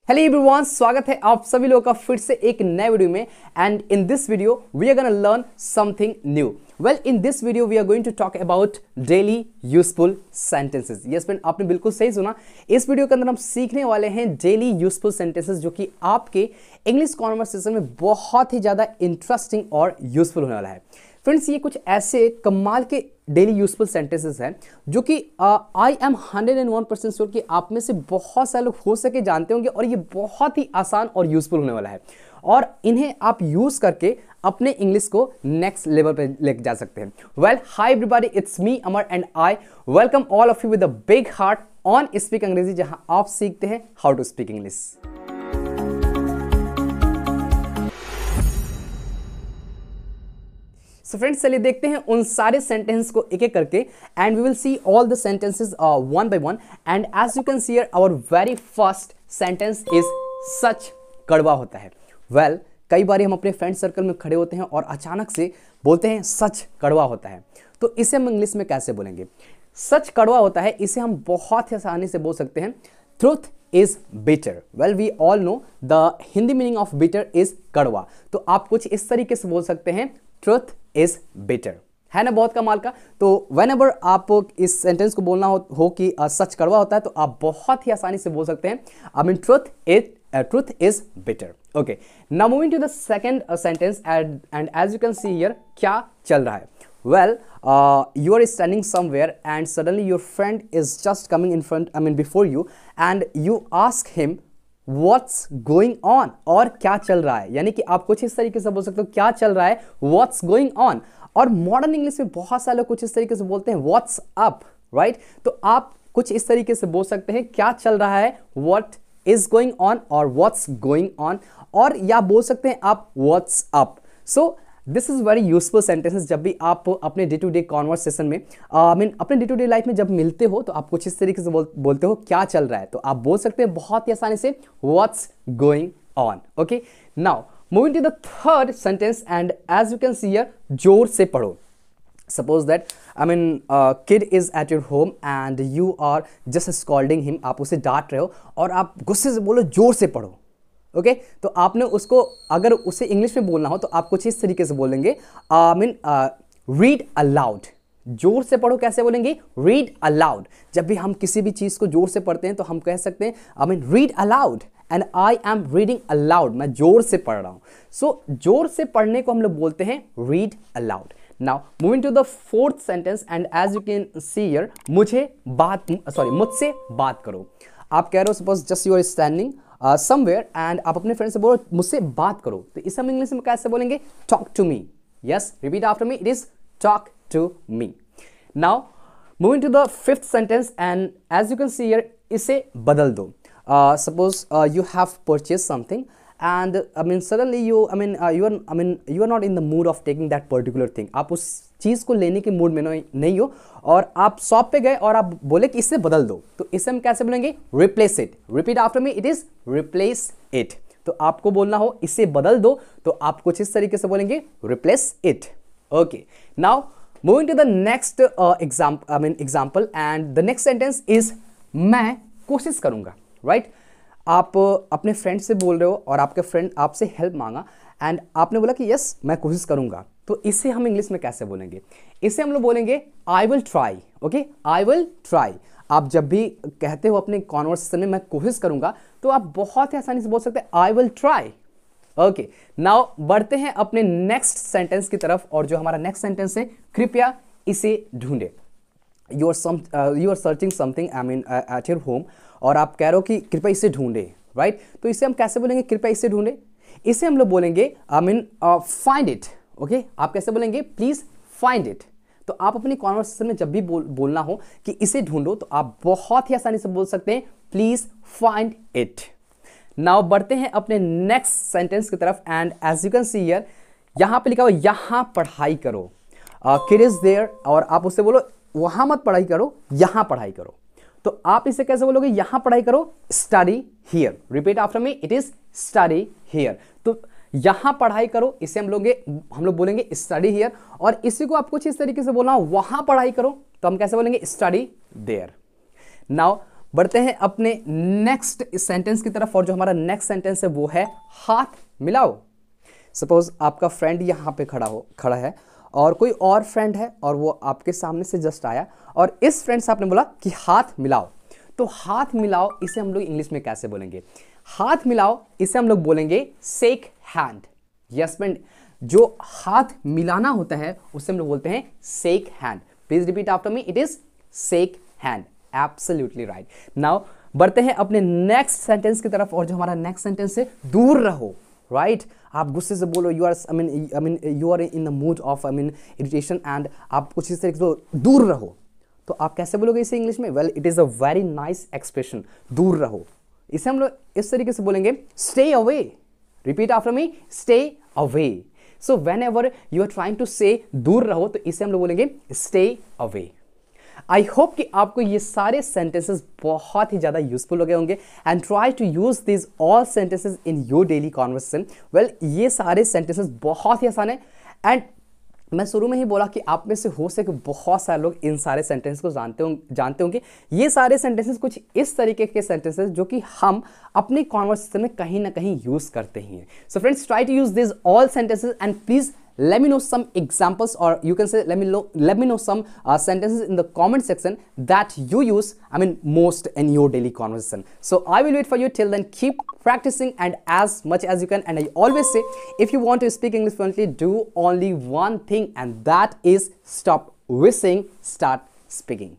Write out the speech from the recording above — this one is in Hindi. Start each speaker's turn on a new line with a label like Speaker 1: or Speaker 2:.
Speaker 1: हेलो एवरीवन, स्वागत है आप सभी लोगों का फिर से एक नए वीडियो में। And in this video we are gonna learn something new. Well, in this video we are going to talk about daily useful sentences. Yes friend, आपने बिल्कुल सही सुना। इस वीडियो के अंदर हम सीखने वाले हैं डेली यूजफुल सेंटेंसेस, जो कि आपके इंग्लिश कॉन्वर्सेशन में बहुत ही ज़्यादा इंटरेस्टिंग और यूजफुल होने वाला है। फ्रेंड्स, ये कुछ ऐसे कमाल के डेली यूजफुल सेंटेंसेस हैं जो कि आई एम 101% श्योर कि आप में से बहुत सारे लोग हो सके जानते होंगे, और ये बहुत ही आसान और यूजफुल होने वाला है, और इन्हें आप यूज करके अपने इंग्लिश को नेक्स्ट लेवल पे लेके जा सकते हैं। Well, hi everybody, it's me Amar and I welcome all of you with a big heart on speak Angrezi, जहां आप सीखते हैं how to speak English. So friends, चलिए देखते हैं उन सारे सेंटेंस को एक एक करके, and we will see all the sentences one by one. And as you can see here, our very first sentence is सच कड़वा होता है। वेल, कई बार हम अपने फ्रेंड सर्कल में खड़े होते हैं और अचानक से बोलते हैं सच कड़वा होता है, तो इसे हम इंग्लिश में कैसे बोलेंगे? सच कड़वा होता है, इसे हम बहुत ही आसानी से बोल सकते हैं truth is bitter. Well, we all know the Hindi meaning of bitter is कड़वा, तो आप कुछ इस तरीके से बोल सकते हैं ट्रूथ इज बिटर। है ना बहुत कमाल का। तो व्हेनेवर आप इस सेंटेंस को बोलना हो कि सच कड़वा होता है, तो आप बहुत ही आसानी से बोल सकते हैं I mean truth is bitter. Okay, now moving to the second sentence, and as you can see here, क्या चल रहा है? Well, you are standing somewhere and suddenly your friend is just coming in front, I mean before you, and you ask him what's going on, और क्या चल रहा है, यानी कि आप कुछ इस तरीके से बोल सकते हो क्या चल रहा है, what's going on। और मॉडर्न इंग्लिश में बहुत सारे लोग कुछ इस तरीके से बोलते हैं what's up, राइट? तो आप कुछ इस तरीके से बोल सकते हैं क्या चल रहा है, what is going on और what's going on, और या बोल सकते हैं आप what's up। So this is very useful sentences. जब भी आप अपने डे टू डे कॉन्वर्सेशन में अपने डे टू डे लाइफ में जब मिलते हो, तो आप कुछ इस तरीके से बोलते हो क्या चल रहा है, तो आप बोल सकते हैं बहुत ही आसानी से what's going on. Okay, now moving to the third sentence, and as you can see here, जोर से पढ़ो। Suppose that kid is at your home and you are just scolding him, आप उसे डांट रहे हो और आप गुस्से से बोलो जोर से पढ़ो। ओके, तो आपने उसको, अगर उसे इंग्लिश में बोलना हो तो आप कुछ इस तरीके से बोलेंगे रीड अलाउड। जोर से पढ़ो कैसे बोलेंगे? Read aloud. जब भी हम किसी भी चीज़ को जोर से पढ़ते हैं तो हम कह सकते हैं read allowed, and I am reading allowed, मैं जोर से पढ़ रहा हूँ। सो जोर से पढ़ने को हम लोग बोलते हैं read aloud. Now moving to the fourth sentence, and as you can see here, मुझसे बात करो। आप कह रहे हो, suppose just you are standing somewhere and आप अपने फ्रेंड से बोलो मुझसे बात करो, तो इसे हम इंग्लिश में कैसे बोलेंगे? Talk to me. Yes, repeat after me, it is talk to me. Now moving to the fifth sentence, and as you can see here, इसे बदल दो। Suppose you have purchase something and suddenly you are not in the mood of taking that particular thing। आप उस चीज़ को लेने के मूड में नहीं हो, और आप शॉप पे गए और आप बोले कि इससे बदल दो, तो इसे हम कैसे बोलेंगे? Replace it. Repeat after me, it is replace it. तो आपको बोलना हो इसे बदल दो, तो आप कुछ इस तरीके से बोलेंगे replace it. Okay, now moving to the next example, and the next sentence is मैं कोशिश करूंगा, राइट? आप अपने फ्रेंड से बोल रहे हो और आपके फ्रेंड आपसे हेल्प मांगा, एंड आपने बोला कि यस मैं कोशिश करूंगा, तो इसे हम इंग्लिश में कैसे बोलेंगे? इसे हम लोग बोलेंगे I will try. Okay, I will try. आप जब भी कहते हो अपने कॉन्वर्सेशन में मैं कोशिश करूंगा, तो आप बहुत ही आसानी से बोल सकते हैं I will try. Okay, now बढ़ते हैं अपने नेक्स्ट सेंटेंस की तरफ, और जो हमारा नेक्स्ट सेंटेंस है, कृपया इसे ढूंढे। You are searching something at your home, और आप कह रहे हो कि कृपया इसे ढूंढे, राइट? तो इसे हम कैसे बोलेंगे? कृपया इसे ढूंढे। इसे हम लोग बोलेंगे फाइंड इट। ओके, आप कैसे बोलेंगे? Please find it. तो आप अपनी कॉन्वर्सेशन में जब भी बोलना हो कि इसे ढूंढो, तो आप बहुत ही आसानी से बोल सकते हैं प्लीज फाइंड इट। नाउ बढ़ते हैं अपने नेक्स्ट सेंटेंस की तरफ, and as you can see here, यहां पे लिखा हुआ यहां पढ़ाई करो। किड इज देयर, और आप उससे बोलो वहां मत पढ़ाई करो, यहां पढ़ाई करो। तो आप इसे कैसे बोलोगे? यहां पढ़ाई करो, study here. Repeat after me, it is study here. तो यहां पढ़ाई करो, इसे हम लोग बोलेंगे स्टडी हियर, और इसी को आप कुछ इस तरीके से बोलना, वहां पढ़ाई करो, तो हम कैसे बोलेंगे? Study there. नाउ बढ़ते हैं अपने नेक्स्ट सेंटेंस की तरफ, और जो हमारा नेक्स्ट सेंटेंस है वो है हाथ मिलाओ। सपोज आपका फ्रेंड यहाँ पे खड़ा है और कोई और फ्रेंड है और वो आपके सामने से जस्ट आया और इस फ्रेंड से आपने बोला कि हाथ मिलाओ। तो हाथ मिलाओ इसे हम लोग इंग्लिश में कैसे बोलेंगे? हाथ मिलाओ इसे हम लोग बोलेंगे शेक हैंड। यस फ्रेंड, जो हाथ मिलाना होता है उसे हम लोग बोलते हैं shake hand. Please repeat after me, it is shake hand. Absolutely right. Now बढ़ते हैं अपने नेक्स्ट सेंटेंस की तरफ, और जो हमारा नेक्स्ट सेंटेंस है दूर रहो। राइट आप गुस्से से बोलो, you are you are in the mood of irritation and आप कुछ इस तरीके से दूर रहो, तो आप कैसे बोलोगे इसे इंग्लिश में? Well it is a very nice expression, दूर रहो। इसे हम लोग इस तरीके से बोलेंगे stay away. Repeat after me, stay away. So whenever you are trying to say दूर रहो, तो इसे हम लोग बोलेंगे स्टे अवे। आई होप कि आपको ये सारे सेंटेंसेस बहुत ही ज़्यादा यूजफुल हो गए होंगे and try to use this all sentences in your daily conversation. Well ये सारे सेंटेंसेस बहुत ही आसान है एंड मैं शुरू में ही बोला कि आप में से हो सके बहुत सारे लोग इन सारे सेंटेंस को जानते होंगे। ये सारे सेंटेंसेस कुछ इस तरीके के सेंटेंसेस जो कि हम अपनी कॉन्वर्सेशन में कहीं ना कहीं यूज करते ही हैं। So friends, try to use this all sentences and please let me know some examples, or you can say let me know some sentences in the comment section that you use most in your daily conversation. So I will wait for you. Till then, keep practicing and as much as you can. And I always say, if you want to speak English fluently, do only one thing, and that is stop wishing, start speaking.